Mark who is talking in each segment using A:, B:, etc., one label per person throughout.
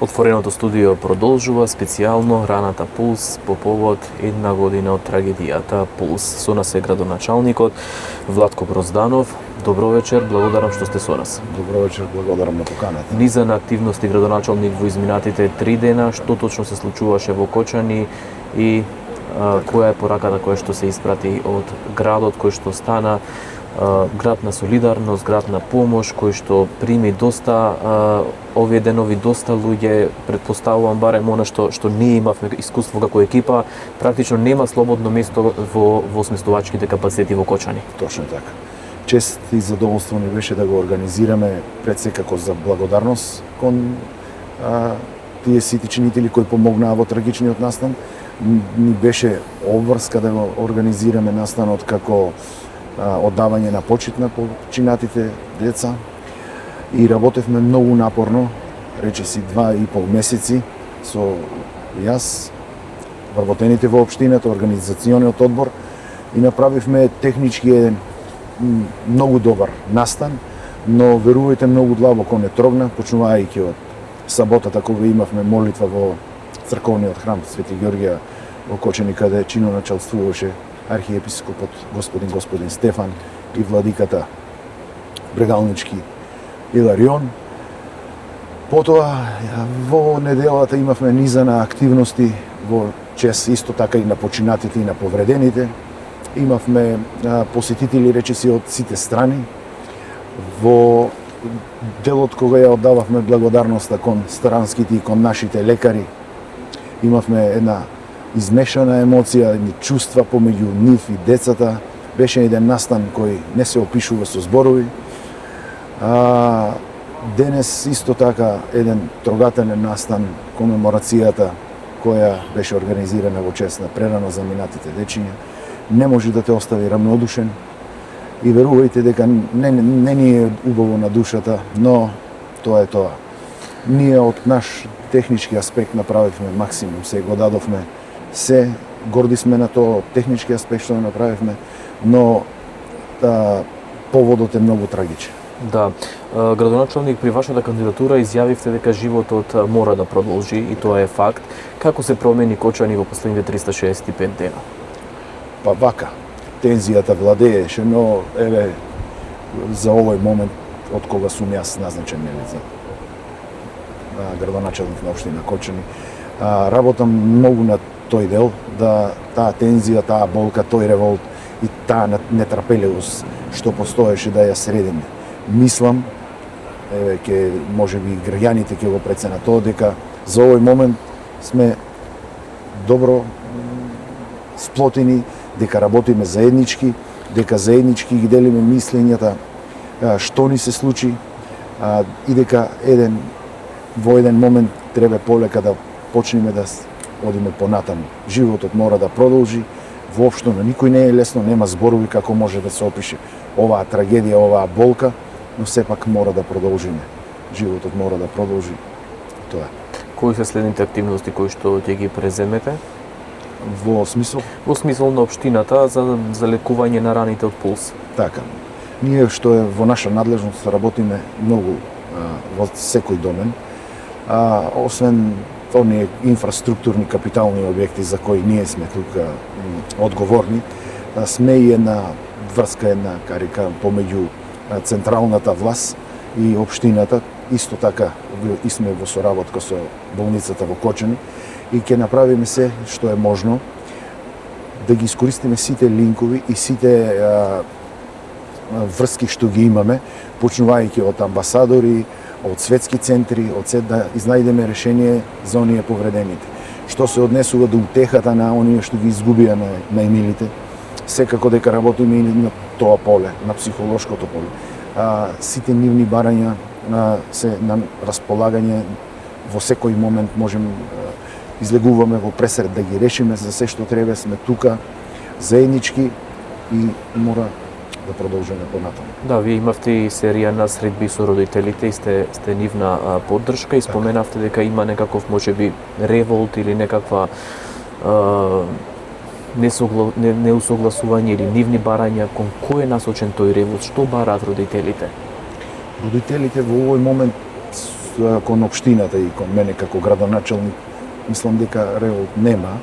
A: Отвореното студио продолжува специјално раната Пулс по повод една година од трагедијата Пулс. Со нас е градоначалникот Владко Грозданов. Добро вечер, благодарам што сте со нас.
B: Добро вечер, благодарам на поканата.
A: Низа на активности градоначалник во изминатите 3 дена, што точно се случуваше во Кочани и која е пораката која што се испрати од градот, кој што стана град на солидарност, град на помош, кој што прими доста овие денови доста луѓе, претпоставувам барем она што ние имавме искуство како екипа, практично нема слободно место во сместувачките капацитети во Кочани.
B: Точно така. Чест и задоволство ни беше да го организираме пред секако за благодарност кон тие сите чинители кои помогнаа во трагичниот настан. Ни беше обврска да го организираме настанот како оддавање на почит на починатите деца и работевме многу напорно, речиси 2,5 месеци со јас, вработените во општината, организациониот одбор и направивме технички еден многу добар настан, но верувајте многу длабоко не трогна, почнувајќи од саботата кога имавме молитва во црковниот храм Свети Ѓорѓија во Кочани, каде чиноначалствуваше архиепископот господин Стефан и владиката Брегалнички Иларион. Потоа во неделата имавме низа на активности во чест исто така и на починатите и на повредените. Имавме посетители речиси од сите страни. Во делот кога ја оддававме благодарноста кон странските и кон нашите лекари, имавме една измешана емоција и чувства помеѓу нив и децата. Беше еден настан кој не се опишува со зборови. Денес исто така еден трогателен настан, комеморацијата која беше организирана во чест на прерано заминатите дечиња, не може да те остави рамнодушен и верувајте дека не ни е убаво на душата, но тоа е тоа. Ние од наш технички аспект направивме максимум, се го дадовме, се горди сме на тоа технички аспект што направивме, но поводот е многу трагичен.
A: Да, градоначалник, при вашата кандидатура изјавивте дека животот мора да продолжи и тоа е факт. Како се промени Кочани во последните 365 дена?
B: Па вака, тензијата владееше, но еве за овој момент од кога сум јас назначен за градоначалник на општина Кочани, работам многу на тој дел, да таа тензија, таа болка, тој револт и таа нетрпеливост што постоеше да ја средиме. Мислам, еве ке можеби граѓаните ќе го преценат тоа, дека за овој момент сме добро сплотени, дека работиме заеднички, дека заеднички ги делиме мислењата што ни се случи и дека во еден момент треба полека да почнеме да одиме понатаму. Животот мора да продолжи, воопшто на никој не е лесно, нема зборови како може да се опише оваа трагедија, оваа болка, но сепак мора да продолжиме. Животот мора да продолжи. Тоа.
A: Кои се следните активности кои што ќе ги преземете?
B: Во смисол?
A: Во смисол на општината за лекување на раните од Пулс.
B: Така. Ние што е во наша надлежност работиме многу во секој домен. Освен оние инфраструктурни капитални објекти за кои ние сме тука одговорни, сме и една врска, една карика помеѓу централната власт и општината, исто така и сме во соработка со болницата во Кочани и ќе направиме се што е можно да ги искористиме сите линкови и сите врски што ги имаме, почнувајќи од амбасадори, од светски центри, од се да изнајдеме решение за оние повредените. Што се однесува до утехата на оние што ги изгубија најмилите, секако дека работиме и на тоа поле, на психолошкото поле. Сите нивни барања се на располагање, во секој момент можеме излегуваме во пресред да ги решиме, за се што треба сме тука заеднички и мора да продолжиме понатаму.
A: Да, вие имавте и серија на средби со родителите и сте нивна поддршка и споменавте дека има некаков можеби револт или некаква неусогласување или нивни барања. Кон кој е насочен тој револт? Што бараат родителите?
B: Родителите во овој момент кон општината и кон мене како градоначелник, мислам дека револт нема.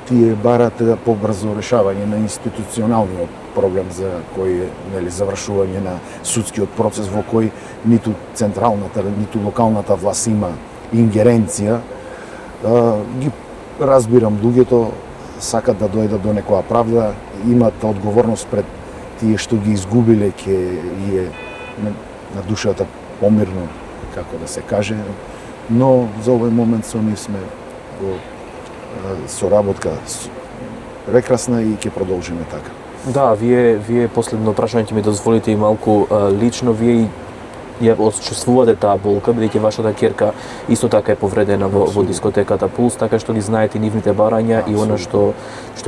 B: Тие барат побрзо решавање на институционалниот проблем за кој е завршување на судскиот процес во кој ниту централната, ниту локалната власт има ингеренција. Ги разбирам, луѓето сакат да дојдат до некоја правда, имат одговорност пред тие што ги изгубиле, ќе е на душата помирно, како да се каже, но за овој момент со нив сме во соработка прекрасна и ќе продолжиме така.
A: Да, вие последно прашање ќе ми дозволите и малку лично, вие ја осчувствувате таа болка, бидејќи вашата ќерка исто така е повредена во дискотеката Пулс, така што ги знаете нивните барања и она што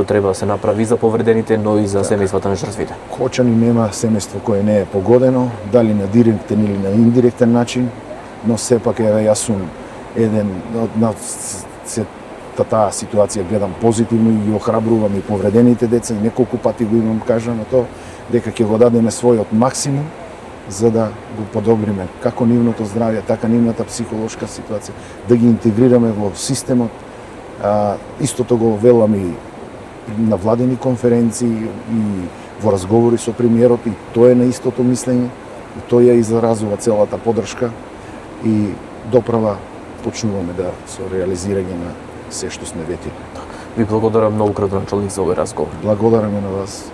A: треба да се направи за повредените, но и за семејствата на жртвите.
B: Кочани нема семејство кое не е погодено, дали на директен или на индиректен начин, но сепак јас сум еден на таа ситуација гледам позитивно и ги охрабрувам и повредените деца, и неколку пати го имам кажано тоа, дека ќе го дадеме својот максимум за да го подобриме како нивното здравје, така нивната психолошка ситуација, да ги интегрираме во системот. Истото го велам и на владени конференции и во разговори со премиерот, и тој е на истото мислење, и тој ја изразува целата поддршка и доправа почнуваме да со реализирање на се што сме ветили.
A: Ви благодарам многу, градоначалник, за овој разговор.
B: Благодараме на вас.